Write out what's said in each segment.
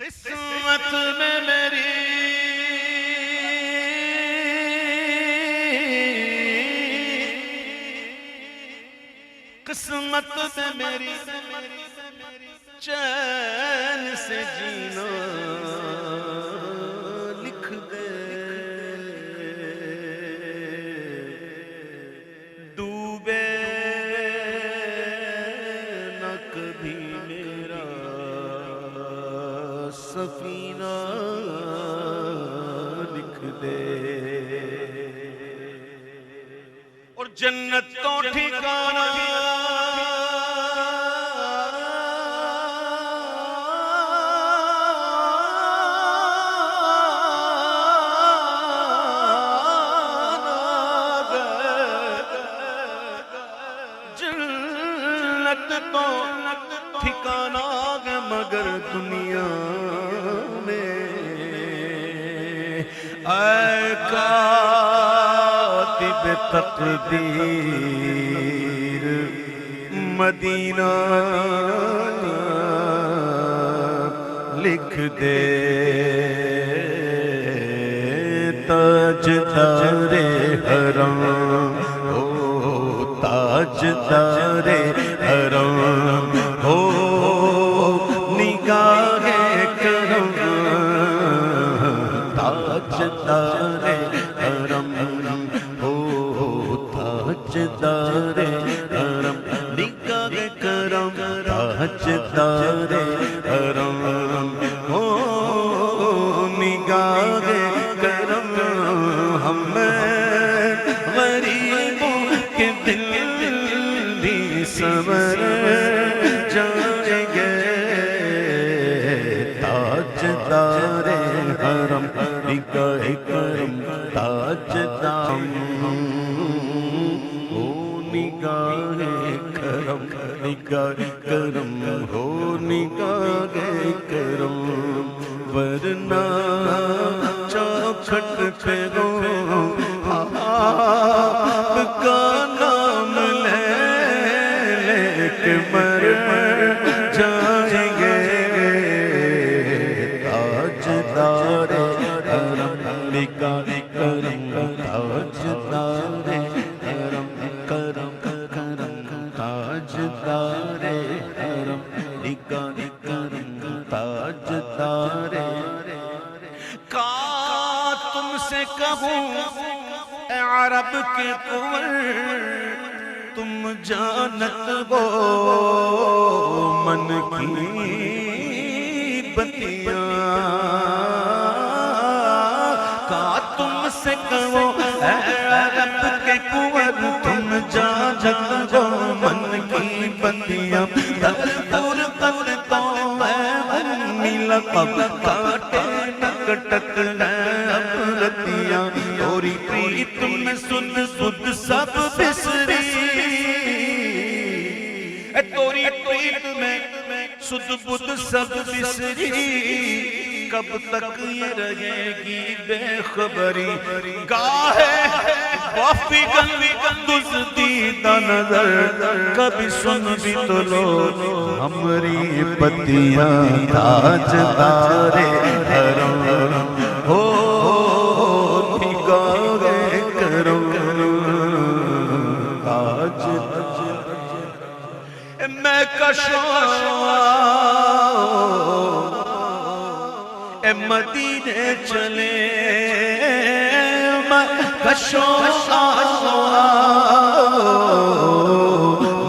قسمت میں میری قسمت میں میری چین سے جینا لکھ دے، ڈوبے نہ کبھی میرا سفینہ لکھ دے، اور جنت تو ٹھکانہ تو ٹھکانہ ہے مگر دنیا میں اے کاتب تقدیر مدینہ لکھ دے، تاجدار حرم تاجدار حرم ہو نگاہ کرم، تاجدار حرم ہو تاجدار حرم نگاہ کرم، تاجدار حرم ہو نگاہ کرم، ہم غریبوں کے دل سمر جائیں گے، تاجدار حرم نگاہ کرم، تاجدار ہو نگاہ کرم، نگاہ کرم ہو نگاہ کرم، ورنہ چوکھٹ پہ ہو آپ کا نام مر جائیں گے، تاجدار حرم نگاہ کرم، تاجدار حرم کرم کرم، تاجدار حرم نگاہ کرم، تاجدار کا تم سے کہوں اے عرب کے کنور، تم جانت ہو من کی بتیاں، کا تم سے کہو اے عرب کے کنور، تم جانت ہو من کی بتیاں، تدبر کرتا ہے امی لقب کاٹے نکٹک ہے اب رتیاں، توری پریت میں سد سد سب بسری، توری پریت میں سد بد سب بسری، کب تک یہ رہے گی بے خبری، گاہے وافی گنوی دزدیدہ نظر، کبھی سن بھی تو لو ہمری پتیاں، تاجدار حرم ہو نگاہ کرم، میں کشوں اے مدینے چلے، میں کشوں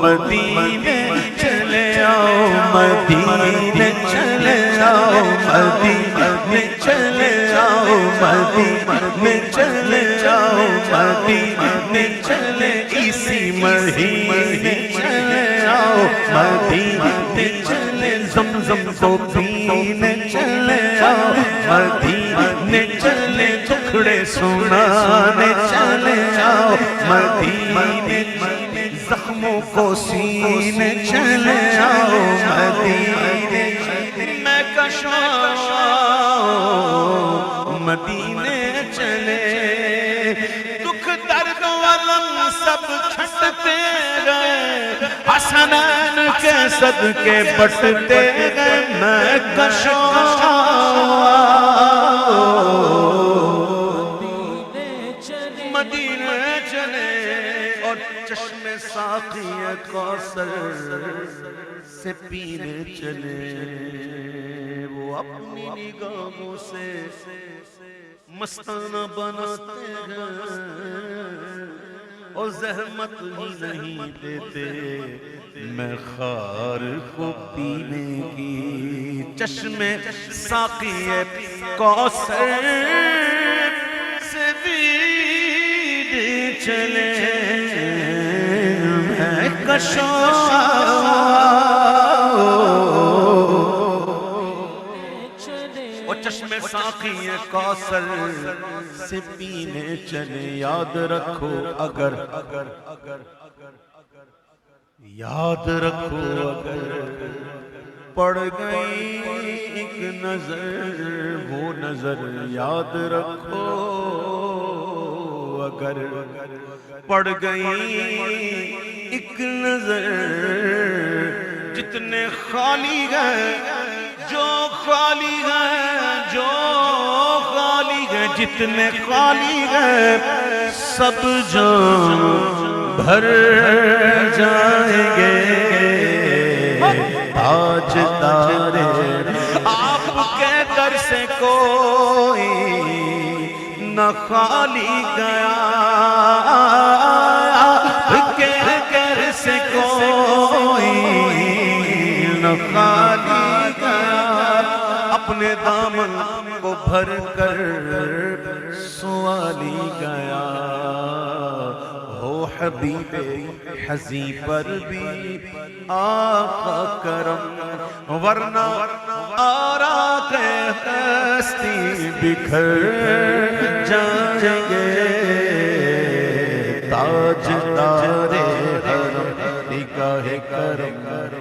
مدینے چلے آؤ، مدینے چلے آؤ، مدینے چلے آؤ، مدینے چلے آؤ، مدینے چلے اسی مہینے چلے آؤ، مدینے چلے زمزم کو پینے چلے آؤ، مدینے چلے ٹکڑے سنانے چلے آؤ، مدینے چلے زخموں کو سینے چلے آؤ، مدینے میں کشوں مدینے چلے، دکھ درد ولم سب چھٹتے گئے، حسنین کے صدقے بٹتے گئے، میں کشوں ساقی کوثر سے پینے چلے وہ اپنی نگاہوں سے مستانہ بناتے ہیں اور زحمت ہی نہیں دیتے میں خار کو پینے کی چشمے ساقی کوثر سے پینے چلے میں وہ چشمے ساقی کوثر سے پینے چلے یاد رکھو اگر یاد رکھو اگر پڑ گئی ایک نظر وہ نظر یاد رکھو اگر پڑ گئی ایک نظر جتنے خالی گئے جو خالی گئے جو خالی گئے جتنے خالی گئے سب جان بھر جائیں گے تاجدار آپ کے در سے کوئی نہ خالی گیا کے در سے کوئی نہ خالی گیا اپنے دامن کو بھر کر سوالی گیا ہو حبیب حزیں پر بھی آقا کرم ورنہ آرا کے ہستی بکھر جائیں گے تاجدار حرم نگاہ کرم